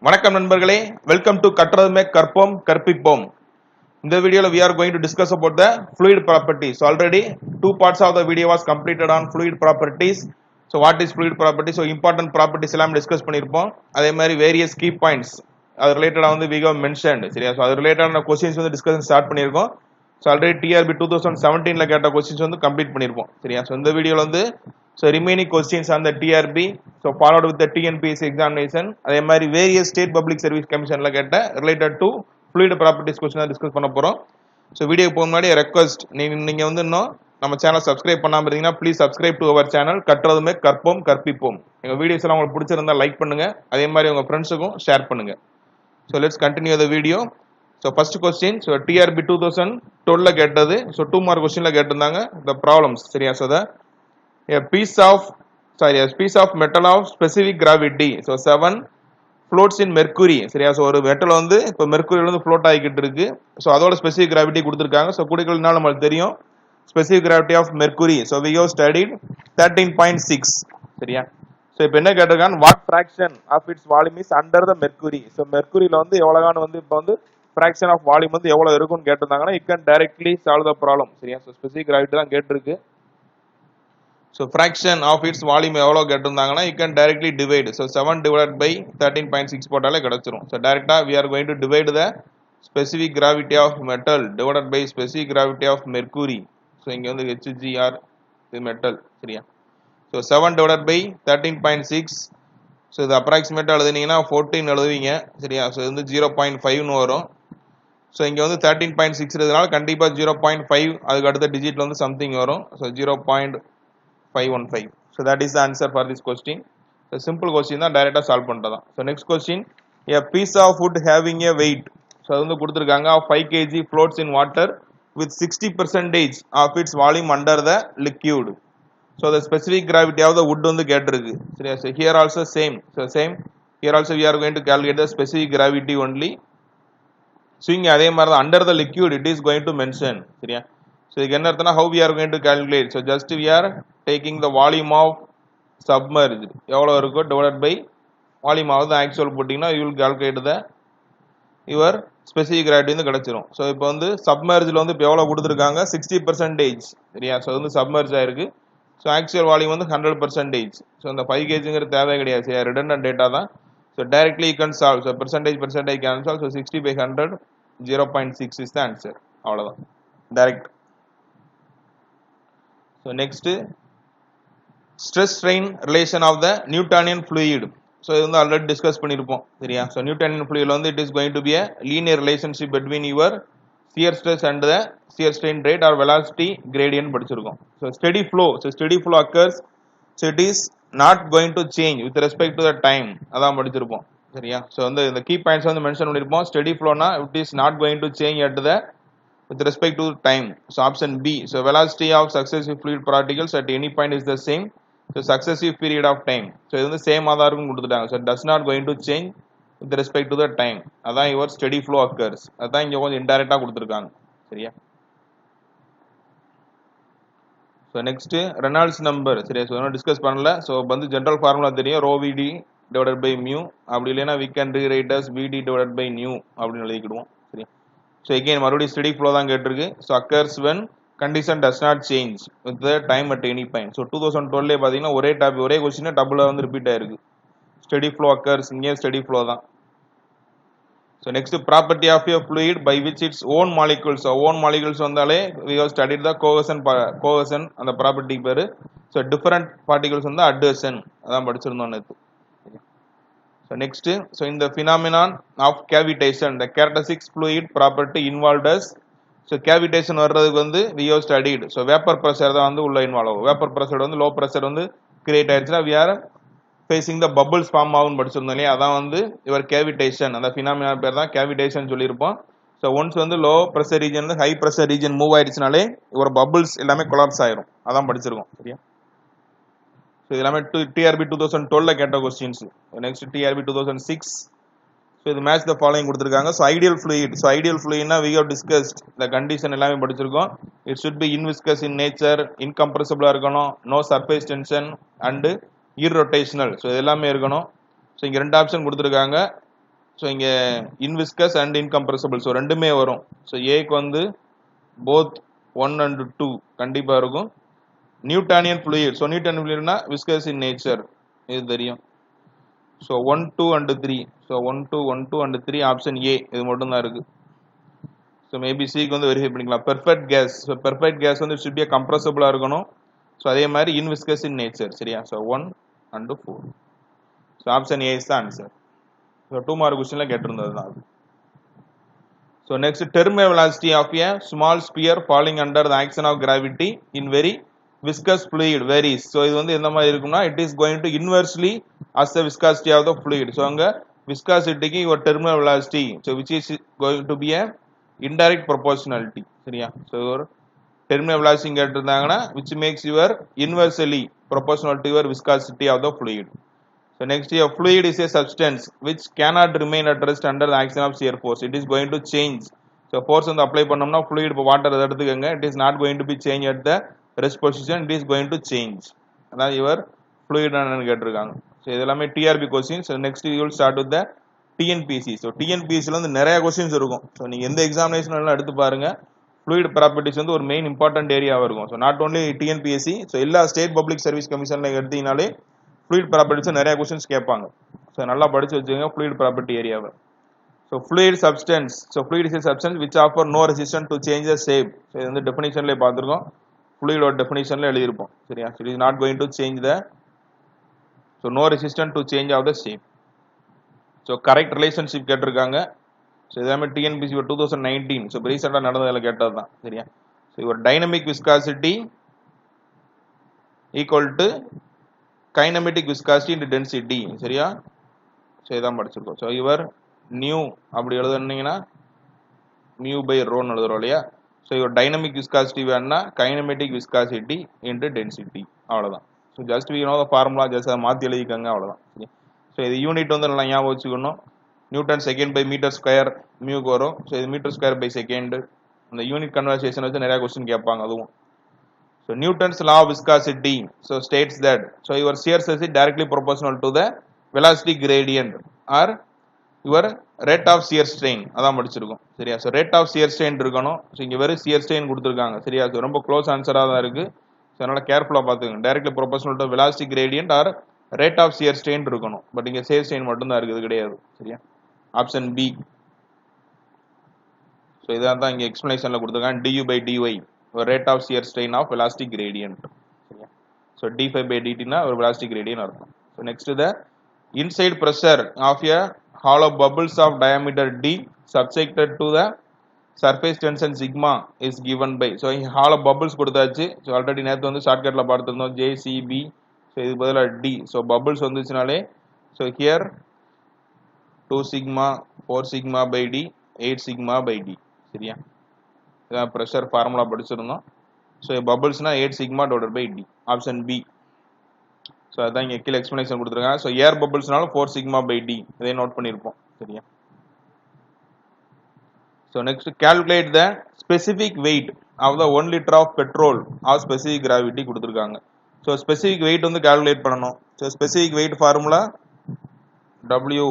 வணக்கம் நண்பர்களே, welcome to கற்றதுமே கற்போம் கற்பிப்போம். In the video we are going to discuss about the fluid properties. So already two parts of the video was completed on fluid properties. So what is fluid properties? So important properties எல்லாம் discuss பண்ணிருப்போம். அதே மாதிரி various key points அது ரிலேட்டடா வந்து we have mentioned. சரியா? So அது ரிலேட்டடான क्वेश्चंस வந்து discussion ஸ்டார்ட் பண்ணிருக்கோம். So already TRB 2017 ல கேட்ட क्वेश्चंस வந்து கம்ப்ளீட் பண்ணிருப்போம். சரியா? So இந்த வீடியோல வந்து so remaining questions on the TRB, so followed with the TNPSC examination, அதே மாதிரி various state public service commission ல கேட்ட related to fluid properties question discuss பண்ண போறோம். ஸோ வீடியோ போக முன்னாடி ரெக்வஸ்ட், நீங்க வந்து இன்னும் நம்ம சேனல் சப்ஸ்கிரைப் பண்ணாம இருந்தீங்கன்னா please subscribe to our channel கற்றதுமே கற்போம் கற்பிப்போம். எங்க வீடியோஸ் எல்லாம் உங்களுக்கு பிடிச்சிருந்தா லைக் பண்ணுங்க, அதே மாதிரி உங்க ஃப்ரெண்ட்ஸுக்கும் ஷேர் பண்ணுங்க. So let's continue the video. So first question, so TRP 2012 கேட்டது. ஸோ 2 மார்க் கொஸ்டின்ல கேட்டிருந்தாங்க the problems. சரியா? So a piece of metal of specific gravity, so 7 floats in mercury. சரியா? சோ ஒரு மெட்டல் வந்து இப்ப மெர்க்குரியில இருந்து ஃப்ளோட் ஆகிட்டு இருக்கு. சோ அதோட ஸ்பெசிபிக் கிராவிட்டி கொடுத்திருக்காங்க. சோ குடிக்கல்னால நமக்கு தெரியும் specific gravity of mercury. So we have studied 13.6. சரியா? சோ இப்போ என்ன கேட்டிருக்காங்க, what fraction of its volume is under the mercury. So மெர்க்குரியில வந்து எவ்வளவுகான வந்து இப்போ வந்து fraction of volume வந்து எவ்வளவு இருக்கும்னு கேட்டிருந்தாங்கன்னா you can directly solve the problem. சரியா? சோ ஸ்பெசிபிக் கிராவிட்டி தான் கேட்டிருக்கு. So fraction of its volume எவ்வளோ கேட்டிருந்தாங்கன்னா you can directly divide. So 7 divided by 13.6 போட்டாலே கிடைச்சிரும். So directா we are going to divide the specific gravity of metal divided by specific gravity of mercury. So இங்க வந்து HGR இது metal. சரியா? So 7 divided by 13.6. So இது approximate எழுதுனீங்கன்னா 14 எழுதுவீங்க. சரியா? So இது வந்து 0.5 னு வரும். So இங்க வந்து 13.6 இருக்கிறதுனால கண்டிப்பா 0.5 அதுக்கு அடுத்த டிஜிட்ல வந்து சம்திங் வரும். So 0.515. So that is the answer for this question. So simple question தான், டைரக்டா சால்வ் பண்றதா. So next question, a piece of wood having a weight, so அது வந்து கொடுத்திருக்காங்க, of 5 kg floats in water with 60% of its volume under the liquid. So the specific gravity of the wood வந்து கேட்டிருக்கு. சரியா? So here also same. So same here also we are going to calculate the specific gravity only. So இங்க அதே மாதிரி தான் under the liquid it is going to mention. சரியா? So இதுக்கு என்ன அர்த்தம்னா how we are going to calculate. So just we are taking the volume of submerged எவ்வளவு இருக்கோ divided by volume of the actual போட்டீங்கன்னா you will calculate the your specific gravity வந்து கிடைச்சிரும். So இப்போ வந்து சப்மர்ஜில் வந்து இப்போ எவ்வளோ கொடுத்துருக்காங்க 60%. சரியா? ஸோ வந்து சப்மர்ஜ் ஆயிருக்கு. ஸோ ஆக்சுவல் வால்யூம் வந்து 100%. ஸோ இந்த 5 kgங்கிற தேவை கிடையாது. சரியா? ரிடண்டன்ட் டேட்டா தான். So directly you can solve. So percentage cancel. So 60/100 0.6 is the answer. அவ்வளோதான், direct. So next, stress strain relation of the Newtonian fluid. So இது வந்து ஆல்ரெடி டிஸ்கஸ் பண்ணிருப்போம். சரியா? So Newtonian fluid வந்து it is going to be a linear relationship between your shear stress and the shear strain rate or velocity gradient படிச்சிருக்கோம். So steady flow occurs, so it is not going to change with respect to the time. அதான் படிச்சிருப்போம். சரியா? So வந்து இந்த key points வந்து mention பண்ணிருப்போம். steady flowனா it is not going to change at the with respect to time. So option B. So velocity of successive fluid particles at any point is the same. So successive period of time. So இது வந்து same ஆதா இருக்கும் கொடுத்துட்டாங்க. So does not going to change with respect to the time. அதான் your steady flow occurs. அதான் இங்க கொஞ்சம் இன்டைரக்டா கொடுத்திருக்காங்க. சரியா? So next, Reynolds number. சரியா? So டிஸ்கஸ் பண்ணல. So வந்து ஜெனரல் ஃபார்முலா தெரியும், rho VD divided by mu. அப்படி இல்லைன்னா we can rewrite as VD divided by nu அப்படின்னு எழுதிக்கிடுவோம். சரியா? So again மறுபடியும் steady flow தான் கேட்டிருக்கு. So occurs when condition does not change with the time at any point. So 2012 ல பாத்தீங்கன்னா ஒரே क्वेश्चन டபுளா வந்து ரிப்பீட் ஆயிருக்கு. steady flow occurs, இங்கே steady flow தான். So next, property of a fluid by which its own molecules. So own molecules வந்தாலே we have studied the cohesion அந்த property பேரு. So different particles வந்து adhesion அதான் படிச்சிருந்தோம் நேத்து. So next, so in the phenomenon of cavitation, the characteristics fluid property involved us. So cavitation வர்றதுக்கு வந்து we have studied. So vapor pressure தான் வந்து உள்ள இன்வால்வ் ஆகும். vapor pressure வந்து low pressure வந்து கிரியேட் ஆயிடுச்சுன்னா we are facing the bubbles form ஆகும்னு படிச்சிருந்தோம் இல்லையா? அதான் வந்து your cavitation, அந்த phenomenon பேர் தான் cavitation சொல்லியிருப்போம். So once வந்து low pressure region வந்து high pressure region மூவ் ஆயிடுச்சுனாலே your bubbles எல்லாமே கொலாப்ஸ் ஆயிரும். அதான் படிச்சிருக்கோம். சரியா? So எல்லாமே TRB 2012 ல கேட்ட क्वेश्चंस. Next TRB 2006. So இது match the following கொடுத்திருக்காங்க. So ideal fluid. So ideal fluid னா we have discussed the condition எல்லாமே படிச்சிருக்கோம். It should be inviscous in nature, incompressible இருக்கணும், no surface tension and irrotational. So இது எல்லாமே இருக்கணும். So இங்க ரெண்டு ஆப்ஷன் கொடுத்திருக்காங்க. ஸோ இங்கே இன்விஸ்கஸ் அண்ட் இன்கம்ப்ரெசிபிள் ஸோ ரெண்டுமே வரும். ஸோ ஏக்கு வந்து போத் 1 and 2 கண்டிப்பாக இருக்கும். நியூட்டானியன் ஃப்ளூயிட் ஸோ நியூட்டானியன் ஃப்ளூயிட்னா விஸ்கஸ் இன் நேச்சர் இது தெரியும். So 1, 2 and 3 so 1, 2, 1, 2 and 3 option A இது மட்டும்தான் இருக்கு. ஸோ மேபி சிக்கு வந்து வெரிஃபை பண்ணிக்கலாம். Perfect gas so perfect gas வந்து ஷுட் பி கம்ப்ரெசிபிளாக இருக்கணும். ஸோ அதே மாதிரி இன்விஸ்கஸ் இன் நேச்சர் சரியா. So 1 and 4 so option A is the answer. So 2 mark கொஸ்டின்ல கேட்டிருந்தது தான் அது. So next terminal velocity of a small sphere falling under the action of gravity in very viscous fluid varies. So இது வந்து எந்த மாதிரி இருக்கும்னா it is going to inversely as the viscosity of the fluid. So அங்க viscosity your terminal velocity so which is going to be a indirect proportionality சரியா. So ஒரு terminal velocity கேட்டிருந்தாங்கன்னா which makes your inversely proportional to your viscosity of the fluid. So next here fluid is a substance which cannot remain at rest under the action of shear force. It is going to change. So force வந்து apply பண்ணோம்னா fluid இப்போ water எடுத்துக்கங்க it is not going to be changed at the rest position, it is going to change. அதான் இவர் fluid என்னன்னு கேட்டிருக்காங்க. So இது எல்லாமே TRB questions. So next we will start with the TNPSC. So TNPSC ல வந்து நிறைய questions இருக்கும். ஸோ நீங்க எந்த எக்ஸாமினேஷன் எல்லாம் எடுத்து பாருங்க fluid properties வந்து ஒரு மெயின் இம்பார்ட்டன்ட் ஏரியாவா இருக்கும். So not only TNPSC so எல்லா ஸ்டேட் பப்ளிக் சர்வீஸ் கமிஷன்ல எடுத்தீங்கனாலே fluid properties நிறைய questions கேட்பாங்க. ஸோ நல்லா படிச்சு வச்சுக்கோங்க fluid property ஏரியாவை. So fluid substance so fluid is a substance which offer no resistance to change the shape. So இது வந்து டெஃபினிஷன்லேயே பார்த்துருக்கோம் fluid ஓட டெஃபினிஷன்ல எழுதியிருப்போம் சரியா. So it is not going to change the so no resistant to change of the shape. So correct relationship கேட்டிருக்காங்க. So இதெல்லாமே TNPSC 2019 ஸோ ரீசெண்டாக நடந்ததில் கேட்டது தான் சரியா. ஸோ இவர் dynamic viscosity equal to kinematic viscosity into density சரியா. So இதான் படிச்சிருக்கோம். ஸோ இவர் நியூ அப்படி எழுதுனீங்கன்னா மியூ பை ரோன்னு எழுதுறோம் இல்லையா. ஸோ இவர் டைனமிக் விஸ்காசிட்டி வேணும்னா கைனமெட்டிக் விஸ்காசிட்டி இன்டு டென்சிட்டி அவ்வளோதான். So just we know the formula just அதை மாற்றி எழுதிக்கங்க அவ்வளோதான். ஸோ இது யூனிட் வந்து நல்லா ஞாபகம் வச்சுக்கணும். Newton second by metre square மியூக்கு வரும். ஸோ இது மீட்டர் ஸ்கொயர் பை செகண்ட் அந்த யூனிட் கன்வர்சேஷன் வச்சு நிறைய கொஸ்டின் கேட்பாங்க அதுவும். So Newton's law of viscosity so states that so your shear stress is directly proportional to the velocity gradient or your rate of shear strain அதான் படிச்சிருக்கோம் சரியா. So rate of shear strain இருக்கணும். So இங்கே வெறும் shear strain கொடுத்துருக்காங்க சரியா. So ரொம்ப close ஆன்சராக தான் இருக்கு. ஸோ அதனால கேர்ஃபுல்லாக பார்த்துக்கோங்க. directly proportional to velocity gradient or rate of shear strain இருக்கணும். பட் இங்கே shear strain மட்டும்தான் இருக்குது கிடையாது சரியா. Option B. ஸோ இதான் தான் இங்கே எக்ஸ்பிளனேஷனில் கொடுத்துருக்காங்க du by dy rate of shear strain of elastic gradient. So d5 by dt na or elastic gradient artham. So next the inside pressure of a hollow bubbles of diameter d subjected to the surface tension sigma is given by so hollow bubbles கொடுத்தாச்சு. So already நேத்து வந்து ஷார்ட்கட்ல பார்த்திருந்தோம் JCB. so இது பதிலா d. so bubbles வந்துச்சுனாலே so here 2 sigma 4 sigma by d 8 sigma by d சரியா. இதான் pressure formula படிச்சிருந்தோம். So பபிள்ஸ்னா 8 sigma divided by d option B. So அதான் இங்கே கீழே எக்ஸ்பிளனேஷன் கொடுத்துருக்காங்க. ஸோ ஏர் பபிள்ஸ்னாலும் 4 சிக்மா பை டி இதை நோட் பண்ணியிருப்போம் சரியா. So next calculate the specific weight of the 1 liter of petrol of specific gravity கொடுத்துருக்காங்க. ஸோ ஸ்பெசிஃபிக் வெயிட் வந்து கால்குலேட் பண்ணணும். So specific weight formula W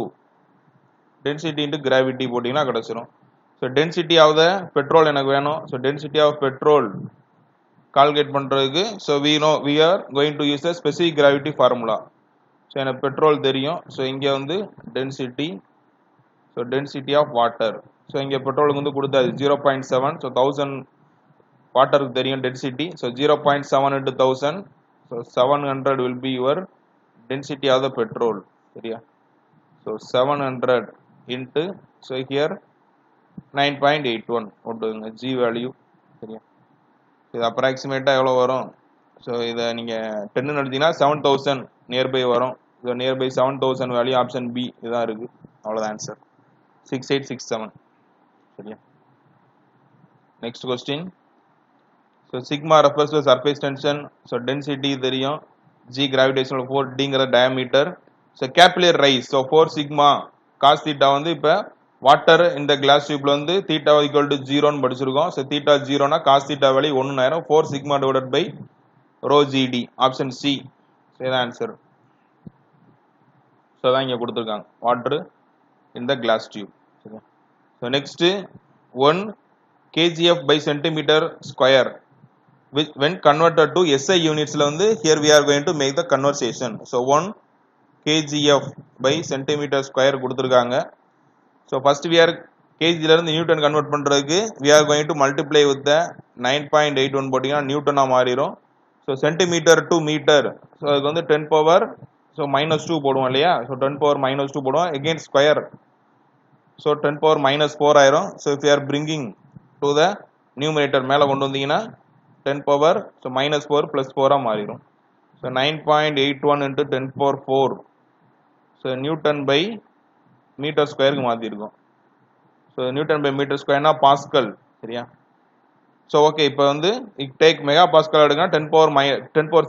density into gravity போட்டிங்கன்னா கிடச்சிரும். So density of the petrol எனக்கு வேணும். So density of petrol calculate பண்ணுறதுக்கு so we are going to use the specific gravity formula. So எனக்கு petrol தெரியும். So இங்கே வந்து density so density of water so இங்கே பெட்ரோலுக்கு வந்து கொடுத்தாது 0.7. ஸோ 1000 வாட்டருக்கு தெரியும் density. So 0.7 into 1000 so 700 will be your density of the petrol சரியா. ஸோ 700 into ஸோ ஹியர் 9.81 போட்டுங்க ஜி வேல்யூ சரியா. இது அப்ராக்சிமேட்டாக எவ்வளோ வரும். ஸோ இதை நீங்கள் 10 எடுத்தீங்கன்னா 7000 நியர்பை வரும். So nearby 7000 value option B இதுதான் இருக்குது அவ்வளோதான் ஆன்சர் 6867 சரியா. Next question. So sigma refers to surface tension. So density தெரியும். ஜி கிராவிடேஷனல் ஃபோர்ஸ் டிங்கிற diameter. So capillary rise so 4 sigma cos theta வந்து இப்போ வாட்டர் இந்த கிளாஸ் டியூப்ல வந்து தீட்டா ஈக்குவல் டு 0ன்னு படிச்சிருக்கோம். ஸோ தீட்டா 0னா காஸ் தீட்டா வேல்யூ 1 ஆயிரும். 4 sigma divided by rho g d option C இதான் ஆன்சர். ஸோ அதான் இங்கே கொடுத்துருக்காங்க water in the glass tube. So next 1 kgf by centimeter square, which when converted to SI units la vandu here we are going to make the conversion. So 1 kgf by centimeter square kuduthirukanga. So first we are kg la irundhu newton convert பண்றதுக்கு we are going to multiply with the 9.81 போட்டீங்கன்னா நியூட்டனா மாறிரும். So centimeter to meter, so அதுக்கு வந்து 10 power so -2 போடுவோம் இல்லையா. So 10 power -2 போடுவோம், again square, so 10 power -4 ஆயிரும். So if you are bringing to the numerator மேல கொண்டு வந்தீங்கன்னா 10 power so -4 plus 4 ah மாறிரும். So 9.81 into 10 power 4, so newton by meter square க்கு மாத்தி இருக்கோம். So newton by meter square னா pascal, சரியா? So okay, இப்போ வந்து it take mega pascal எடுக்கணும், 10 power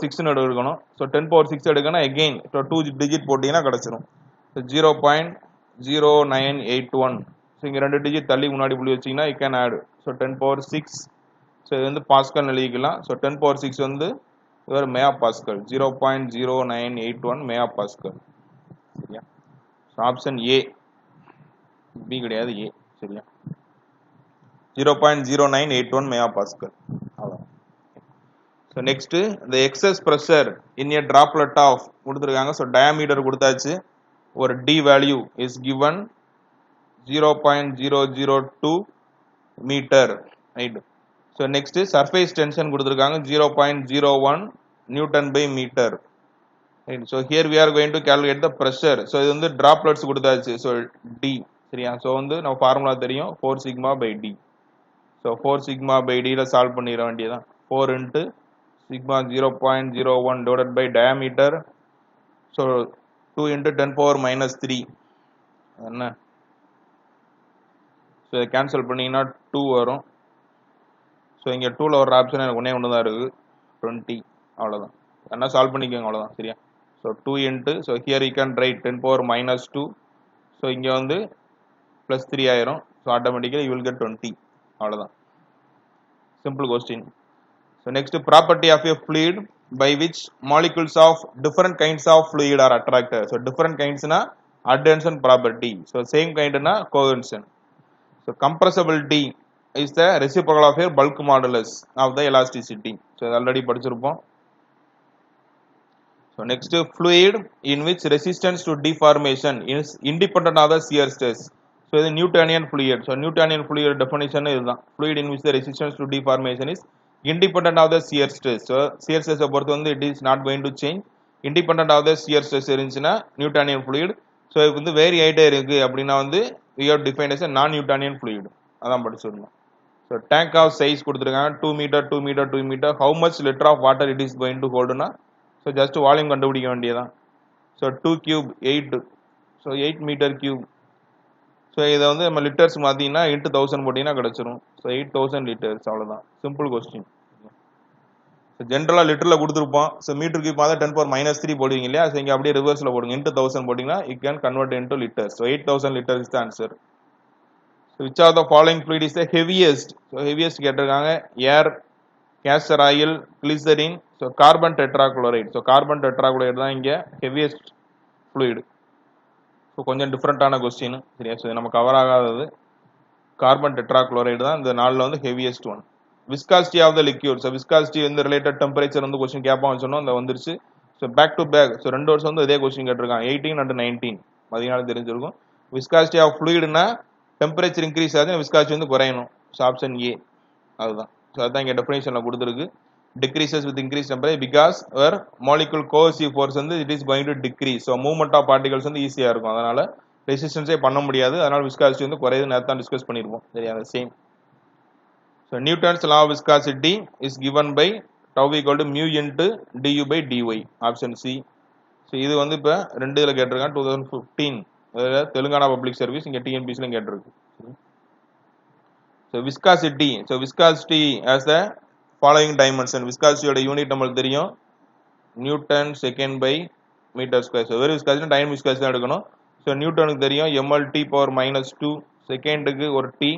6 ன்னு எடுக்கணும். So 10 power 6 எடுக்கணும், again so 2 digit போட்டீங்கன்னா கிடைச்சிரும். So 0.0981, so இங்க 2 digit தள்ளி முன்னாடி புள்ளி வச்சீங்கன்னா you can add. So 10 power 6, so இது வந்து pascal எழுதிக்கலாம். So 10 power 6 வந்து ஒரு mega pascal, 0.0981 mega pascal, சரியா? So option A, B கிடையாது, A, சரியா? 0.0981 megapascal. So next the excess pressure in a droplet of கொடுத்திருக்காங்க. So diameter கொடுத்தாச்சு, ஒரு D value is given 0.002 meter, right? So next surface tension கொடுத்திருக்காங்க 0.01 newton by meter, right? So here we are going to calculate the pressure. So இது வந்து droplets கொடுத்தாச்சு, so D, சரியா? So வந்து நம்ம ஃபார்முலா தெரியும், 4 sigma by D. So 4 sigma by D ல solve பண்ணிர வேண்டியதான். 4 into sigma 0.01 divided by diameter, so 2 into 10 power -3 என்ன, so இதை கேன்சல் பண்ணீங்கன்னா 2 வரும். ஸோ இங்கே 2ல வர ஆப்ஷன் எனக்கு ஒன்று தான் இருக்குது, 20, அவ்வளோதான். என்ன சால்வ் பண்ணிக்கோங்க, அவ்வளோதான், சரியா? So 2 into, so here you can write 10 power -2, so இங்கே வந்து +3 ஆயிரும். So automatically you will get 20, அவ்வளோதான். Simple question. So next property of a fluid by which molecules of different kinds of fluid are attracted. So different kinds na adhesion property. So same kind na cohesion. So compressibility is the reciprocal of a bulk modulus of the elasticity. So already படிச்சிருப்போம். So next fluid in which resistance to deformation is independent of the shear stress. So இது Newtonian fluid. So Newtonian fluid definition இதுதான். Fluid in which the resistance to deformation is independent of the shear stress. So shear stress பொறுத்து வந்து it is not going to change. Independent of the shear stress இருந்துச்சுன்னா Newtonian fluid. So இது வந்து vary ஆயிட்டே இருக்கு அப்படின்னா வந்து we have defined as a non-Newtonian fluid. அதான் படிச்சிருந்தோம். So tank of size கொடுத்துருக்காங்க 2 meter, 2 meter, 2 meter. How much liter of water it is going to hold னா, so just volume கண்டுபிடிக்க வேண்டியதான். So 2 cube 8, so 8 meter cube. So இதை வந்து நம்ம litres மாற்றிங்கன்னா into 1000 போட்டிங்கன்னா கிடச்சிரும். ஸோ 8000 liters, அவ்வளோதான். Simple question. ஸோ ஜென்ரலாக லிட்டரில் கொடுத்துருப்போம். ஸோ மீட்டர் கியூப் பார்த்தா 10 power -3 போடுவீங்க இல்லையா? ஸோ இங்கே அப்படியே ரிவர்ஸில் போடுங்க, இன்ட்டு 1000 போட்டிங்கன்னா you can convert into litres. So 8000 liters is the answer. So which are the following fluid is the heaviest? So heaviest கேட்டிருக்காங்க. Air, castor oil, glycerin, so carbon tetrachloride. So carbon tetrachloride தான் இங்கே heaviest fluid. So கொஞ்சம் டிஃப்ரெண்ட்டான question, சரியா? So நம்ம cover ஆகாதது carbon tetrachloride தான் இந்த நாளில் வந்து heaviest one. Viscosity of the liquid. So viscosity வந்து ரிலேட்டட் டெம்பரேச்சர் வந்து கொஸ்டின் கேட்பான்னு சொன்னோம், அந்த வந்துருச்சு. So back to back, so 2 வருஷம் வந்து இதே கொஸ்டின் கேட்டிருக்காங்க. 18 and 19 மதியம் தெரிஞ்சிருக்கும். விஸ்காசிட்டி ஆஃப் ஃப்ளூயிட்னா டெம்பரேச்சர் இன்க்ரீஸ் ஆகுது, விஸ்காசிட்டி வந்து குறையணும். ஸோ ஆப்ஷன் ஏ அதுதான். ஸோ அதுதான் இங்கே டெஃபினேஷனில் கொடுத்துருக்கு. decreases with increased temperature because our molecule coercive force வந்து it is going to decrease. So movement of particles வந்து ஈஸியா இருக்கும், அதனால ரெசிஸ்டன்ஸே பண்ண முடியாது, அதனால விஸ்காசிட்டி வந்து குறையுது. நேரத்தை தான் டிஸ்கஸ் பண்ணிருப்போம், சரியா? அந்த same. So Newton's law of viscosity is given by tau equal to mu into du by dy, option C. So இது வந்து இப்போ 2 இதில் கேட்டிருக்காங்க. 2015 தெலுங்கானா பப்ளிக் சர்வீஸ், இங்கே TNPSC கேட்டிருக்கு. So viscosity, so viscosity as the following dimension. Viscosity ஓட unit நம்மளுக்கு தெரியும், newton second by metre square. So வெறும் விஸ்காசிட்டி டைம் விஸ்காசிட்டி தான் எடுக்கணும். ஸோ நியூட்டனுக்கு தெரியும் mLT power -2, செகண்டுக்கு ஒரு T.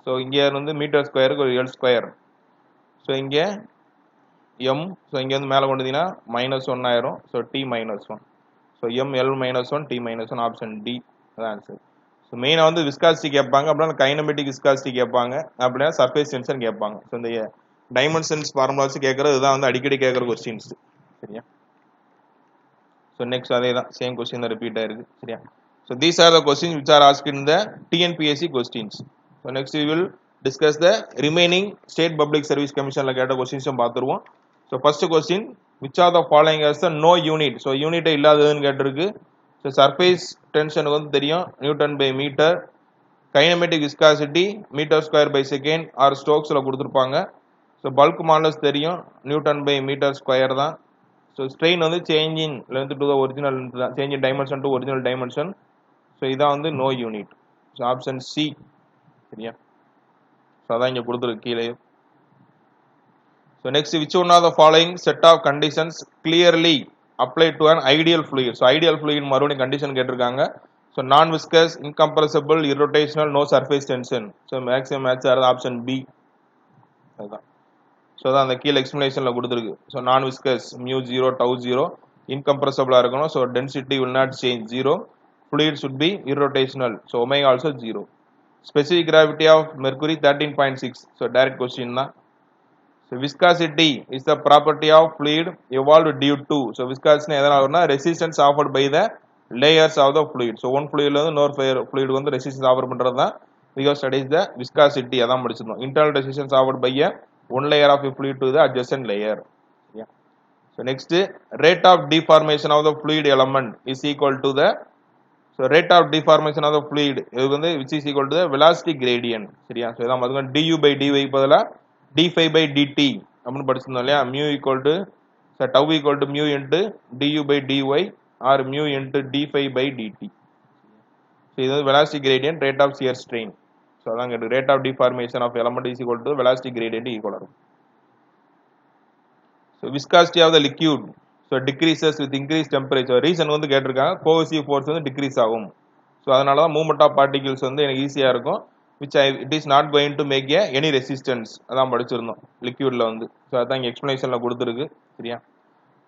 ஸோ இங்கே வந்து மீட்டர் ஸ்கொயருக்கு ஒரு L ஸ்கொயர். ஸோ இங்கே M, ஸோ இங்கே வந்து மேலே கொண்டு வந்தீங்கன்னா -1 ஆயிரும். So T -1. So M L -1 T -1, option D அதான் ஆன்சர். மெயினாக வந்து விஸ்காசிட்டி கேட்பாங்க, அப்படின்னா கைனமெட்டிக் விஸ்காசிட்டி கேட்பாங்க, அப்படின்னா சர்ஃபேஸ் டென்ஷன் கேட்பாங்க. ஸோ இந்த டைமென்ஷன்ஸ் ஃபார்முலா வச்சு கேட்கறது இதுதான் வந்து அடிக்கடி கேட்குற கொஸ்டின்ஸ். சரியா? ஸோ நெக்ஸ்ட் அதே தான், சேம் கொஸ்டின் தான் ரிப்பீட் ஆயிருக்கு. சரியா? So these are the questions which are asked in the TNPSC questions. So next we will discuss the remaining state public service கமிஷனில் கேட்ட கொஸ்டின்ஸும் பார்த்துருவோம். So first question, which are the following as the no unit. So யூனிட்டே இல்லாததுன்னு கேட்டிருக்கு. So surface டென்ஷனுக்கு வந்து தெரியும் newton by metre, kinematic viscosity metre square by second or ஸ்டோக்ஸில் கொடுத்துருப்பாங்க. ஸோ பல்க் மாடல்ஸ் தெரியும் நியூட்டன் பை மீட்டர் ஸ்கொயர் தான். ஸோ ஸ்ட்ரெயின் வந்து change in length to the original length தான், change in dimension to original dimension. So இதான் வந்து no unit. So option C. சரியா? So அதான் இங்கே கொடுத்துருக்கு கீழே. So next, which one of the following set of conditions clearly apply to an ideal fluid. So ideal fluid மறுபடியும் condition கேட்டிருக்காங்க. So non viscous, incompressible, irrotational, no surface tension. So maximum match ஆகிறது option B. அதுதான். So தான் அந்த கீழே எக்ஸ்பிளேஷனில் கொடுத்துருக்கு. So non viscous mu 0, டவு 0, இன்கம்ப்ரசிபிளாக இருக்கணும். So density will not change 0, fluid should be irrotational. So omega also 0. Specific gravity of mercury 13.6. So direct question na. So viscosity is the property of fluid evolved due to. So viscosity edana varna resistance offered by the layers of the fluid. So one fluid la இன்னொரு fluid வந்து resistance offer பண்றது தான் because that is the viscosity. அதான் படிச்சிருந்தோம். Internal resistance offered by a one layer of a fluid to the adjacent layer. Yeah. So next, rate of deformation of the fluid element is equal to the, so rate of deformation of the fluid இது வந்து which is equal to the velocity gradient. சரியா? So இதான் பார்த்துக்கோங்க, du by dy பதிலாக d5 by dt அப்படின்னு படிச்சிருந்தோம் இல்லையா? mu equal to, so tau equal to mu into du by dy or mu into d5 by dt. So இது வந்து velocity gradient, rate of shear strain. So அதான் கேட்டு rate of deformation of element is equal to velocity gradient equal ஆகும். So viscosity of the liquid, so decreases with increased temperature. Reason வந்து கேட்டிருக்காங்க, cohesive force வந்து decrease ஆகும். So அதனால தான் movement of particles வந்து எனக்கு ஈஸியாக இருக்கும், which it is not going to make any resistance. அதான் படிச்சிருந்தோம் லிக்யூடில் வந்து. ஸோ அதான் இங்கே எக்ஸ்பிளேஷனில் கொடுத்துருக்கு. சரியா?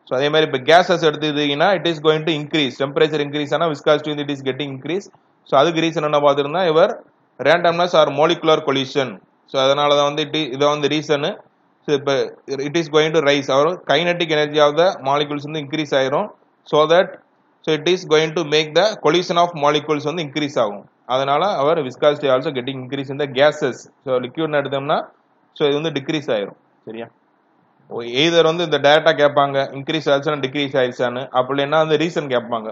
ஸோ அதே மாதிரி இப்போ கேஸஸ் எடுத்துக்கிட்டீங்கன்னா it is going to increase, temperature increase ஆனால் viscosity வந்து it is getting increase. So அதுக்கு ரீசன் என்ன பார்த்துருந்தா இவர் randomness or molecular collision. So அதனால தான் வந்து இதை வந்து reason. So it is going to rise, our kinetic energy of the molecules வந்து increase ஆயிரும். So that, so it is going to make the collision of molecules வந்து increase ஆகும். அதனால our viscosity also getting increase in the gases. So liquid எடுத்தோம்னா so இது வந்து decrease ஆயிரும். சரியா? either வந்து இந்த டேட்டா கேட்பாங்க increase ஆச்சுன்னா decrease ஆயிடுச்சான்னு, அப்படி இல்லைன்னா அந்த ரீசன் கேட்பாங்க.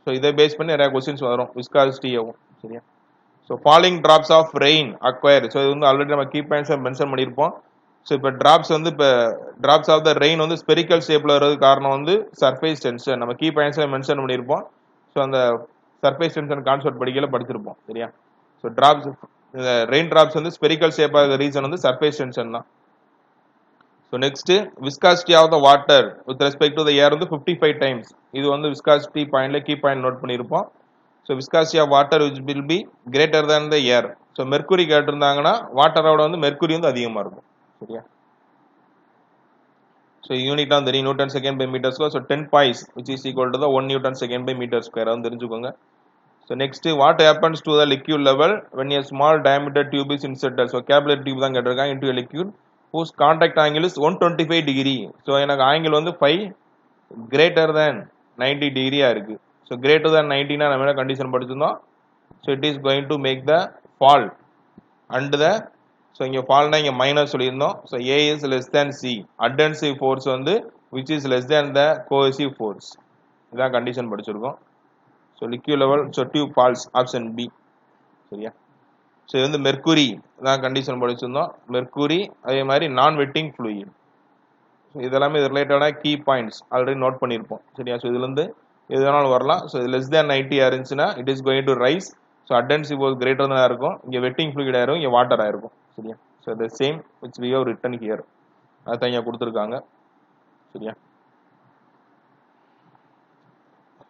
ஸோ இதை பேஸ் பண்ணி நிறைய கொஸ்டின்ஸ் வரும் viscosity ஆகும். சரியா? So falling drops of rain acquire. So இது வந்து ஆல்ரெடி நம்ம கீ பாயிண்ட்ஸ் மென்ஷன் பண்ணியிருப்போம். ஸோ இப்போ ட்ராப்ஸ் வந்து இப்போ ட்ராப்ஸ் ஆஃப் த ரெயின் வந்து ஸ்பெரிக்கல் ஷேப்பில் வர்றது காரணம் வந்து சர்ஃபேஸ் டென்ஷன். நம்ம கீ பாயிண்ட்ஸில் மென்ஷன் பண்ணியிருப்போம். ஸோ அந்த சர்ஃபேஸ் டென்ஷன் கான்செப்ட் படிக்கல படிச்சிருப்போம். சரியா? ஸோ ட்ராப்ஸ், இந்த ரெயின் ட்ராப்ஸ் வந்து ஸ்பெரிக்கல் ஷேப் ஆகிற ரீசன் வந்து சர்ஃபேஸ் டென்ஷன் தான். So next, viscosity of the water with respect to the air வந்து 55 டைம்ஸ். இது வந்து விஸ்காசிட்டி பாயிண்ட்ல கீ பாயிண்ட் நோட் பண்ணியிருப்போம். So viscosity of water which will be greater than the air. So mercury கேட்டிருந்தாங்கன்னா வாட்டரோட வந்து mercury வந்து அதிகமாக இருக்கும். சரியா? ஸோ யூனிட் தான் தெரியும், newton second by metre square. So 10 poise which is equal to the 1 newton second by metre square. அது தெரிஞ்சுக்கோங்க. So next, what happens to the liquid level when a small diameter tube is inserted. So capillary tube தான் கேட்டிருக்காங்க, into a liquid whose contact angle is 125 degree. So எனக்கு angle வந்து 5 greater than 90 டிகிரியா இருக்கு. So greater than 90னா நம்ம என்ன condition படிச்சிருந்தோம்? So it is going to make the fall and the, so இங்கே ஃபால்னா இங்கே மைனஸ் சொல்லியிருந்தோம். So A is less than C, adhesive force வந்து which is less than the cohesive force. இதான் கண்டிஷன் படிச்சிருக்கோம். So liquid level, so tube falls, option B. சரியா? So இது வந்து மெர்க்குரி தான் கண்டிஷன் படிச்சிருந்தோம். மெர்க்குரி, அதே மாதிரி நான் வெட்டிங் ஃப்ளூயிட். ஸோ இதெல்லாமே இது ரிலேட்டடான கீ பாயிண்ட்ஸ் ஆல்ரெடி நோட் பண்ணியிருப்போம். சரியா? ஸோ இதுலேருந்து எது வேணாலும் வரலாம். ஸோ இது லெஸ் தேன் 90 இருந்துச்சுன்னா it is going to rice. So adhesive force greater than இருக்கும். இங்கே வெட்டிங் ஃப்ளூயிட் ஆயிருக்கும், இங்கே வாட்டர் ஆயிருக்கும். சரியா? So the same which we have written here, அது தனியாக கொடுத்துருக்காங்க. சரியா?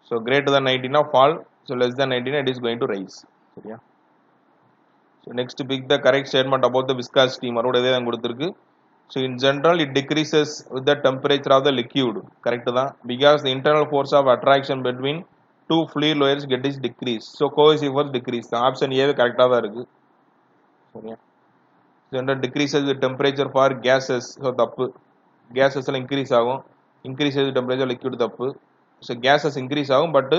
ஸோ கிரேட்டர் தேன் 90னா ஃபால், ஸோ லெஸ் தேன் 90னா it is going to rise. சரியா? So next, pick the correct statement about the viscosity. மறுபடியும் இதே தான் கொடுத்துருக்கு. So in general it decreases with the temperature of the liquid. Correct தான், because the internal force of attraction between two fluid layers get is decreased. So cohesive force decrease. The option A correct ஆ இருக்கு. சரியா? Then decreases the temperature for gases. So தப்பு. Gases எல்லாம் increase ஆகும். Increases the temperature liquid தப்பு. So gases increase ஆகும், but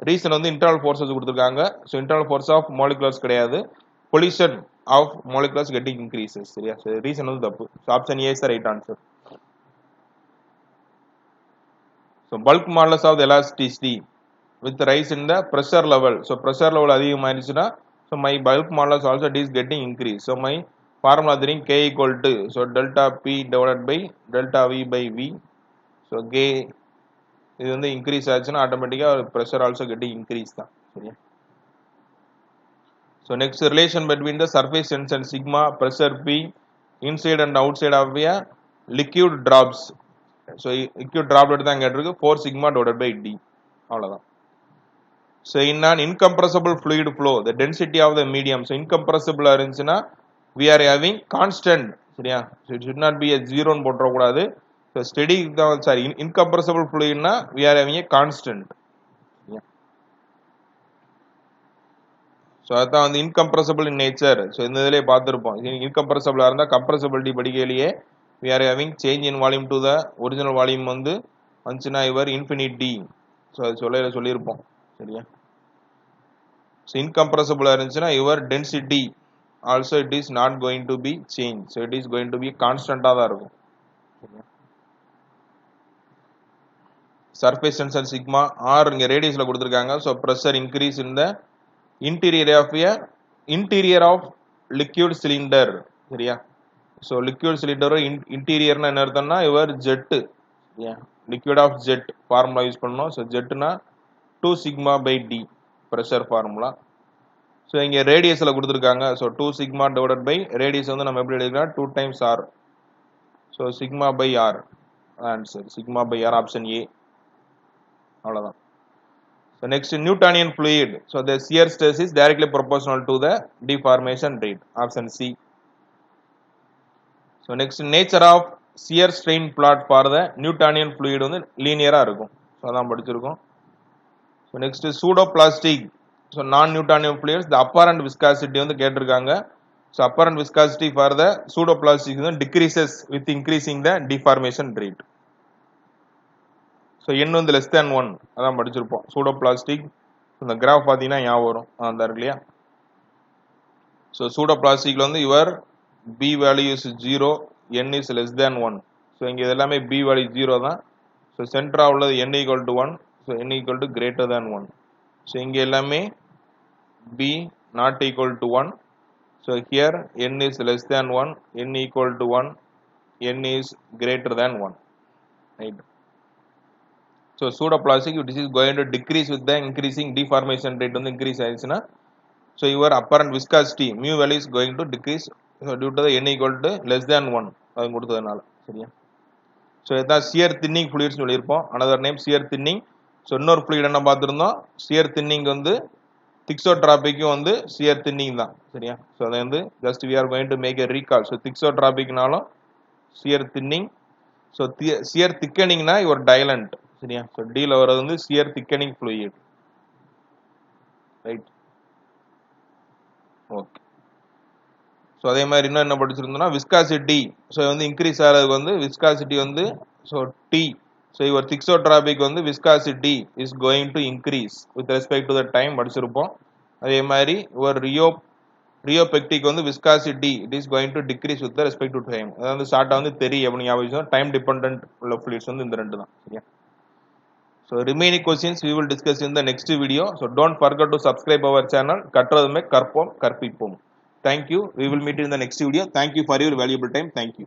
reason வந்து internal forces கொடுத்திருக்காங்க. So internal force of molecules கிடையாது. Collision of molecules getting increases. சரியா? So reason வந்து தப்பு. So option A is the right answer. So bulk modulus of the elasticity with rise in the pressure level. So pressure level அதிகமாயிருச்சுனா, so my bulk modulus also is getting increased. So my formula தெரியும் K equal to so delta P divided by delta V by V. So K இது வந்து increase ஆச்சுனா ஆட்டோமேட்டிக்கா pressure also getting increase தான். சரியா? So next relation between the surface tension sigma pressure P inside and outside of a liquid drops. So liquid drop எடுத்து தான் கேட்டிருக்கு 4 sigma divided by D. அவ்வளவுதான். So in an incompressible fluid flow the density of the medium so incompressible இருந்துச்சுனா we are having constant. சரியா? So it should not be a zero ன்னு போட்ற கூடாது. So steady sorry incompressible fluid னா we are having a constant. So அதான் வந்து incompressible in nature. So இந்த இதிலே பார்த்திருப்போம். incompressible இருந்தா compressibility படிக்கையிலேயே we are having change in volume to the original volume வந்து வந்துச்சுனா இவர் infinity. So அது சொல்லியிருப்போம். சரியா? So incompressible இருந்துச்சுனா your density also it is not going to be changed. So it is going to be constant ஆ தான் இருக்கும். Surface tension sigma r இங்க radiusல கொடுத்திருக்காங்க. So pressure increase in the interior of liquid cylinder. சரியா? So liquid cylinder interior னா என்ன அர்த்தம்னா your jet. சரியா? Liquid of jet formula use பண்ணனும். So jet னா 2 sigma by D pressure formula. So இங்க radiusல கொடுத்திருக்காங்க. So 2 sigma divided by radius வந்து நம்ம எப்படி எழுதிக்கலாம் 2 times r. So sigma by r answer sigma by r option A. அவ்வளவுதான். So next Newtonian fluid. So the shear stress is directly proportional to the deformation rate. Option C. So next nature of shear strain plot for the Newtonian fluid வந்து linear ஆ இருக்கும். So அதான் படிச்சிருக்கோம். So next pseudoplastic. So non-Newtonian fluids the apparent viscosity வந்து கேட்டிருக்காங்க. So apparent viscosity for the pseudoplastic decreases with increasing the deformation rate. So n வந்து less than 1 அதான் படிச்சிருப்போம். pseudoplastic இந்த கிராஃப் பாத்தீங்கன்னா ஞாபகம் வரும். அந்த இருக்கு இல்லையா? So pseudoplasticல வந்து your b value is 0 n is less than 1. So இங்க எல்லாமே b value 0 தான். So சென்டரா உள்ளது n equal to 1. So n equal to greater than 1. So இங்க எல்லாமே b not equal to 1. So here n is less than 1, n equal to 1, n is greater than 1. Right? So pseudoplastic this is going to decrease with the increasing deformation rate வந்து increase ஆயிடுச்சுனா so your apparent viscosity mu value is going to decrease so due to the n equal to less than 1 அது கொடுத்ததனால. சரியா? So இதான் shear thinning fluids சொல்லியிருப்போம். another name shear thinning. So இன்னொரு fluid என்ன பார்த்திருந்தோம் shear thinning வந்து thixotropic வந்து shear thinning தான். சரியா? So அது வந்து just we are going to make a recall. So thixotropic-னாலும் shear thinning. So shear thickening னா your diluent. சரியா? So D ல வரது வந்து shear thickening fluid. Right? Okay. So அதே மாதிரி இன்னும் என்ன படிச்சிருந்தோம்னா viscosity. So வந்து increase ஆகிறதுக்கு வந்து viscosity வந்து so T. So your thixotropic வந்து viscosity is going to increase with respect to the time படிச்சிருப்போம். அதே மாதிரி your rheopectic வந்து viscosity it is going to decrease with respect to time. அதாவது ஷார்ட்டா வந்து தெரியும் எப்படி ஞாபகம் time dependent உள்ள fluids வந்து இந்த ரெண்டு தான். சரியா? So remaining questions we will discuss in the next video. So don't forget to subscribe our channel கற்றதுமே கற்போம் கற்பிப்போம். Thank you. We will meet in the next video. Thank you for your valuable time. Thank you.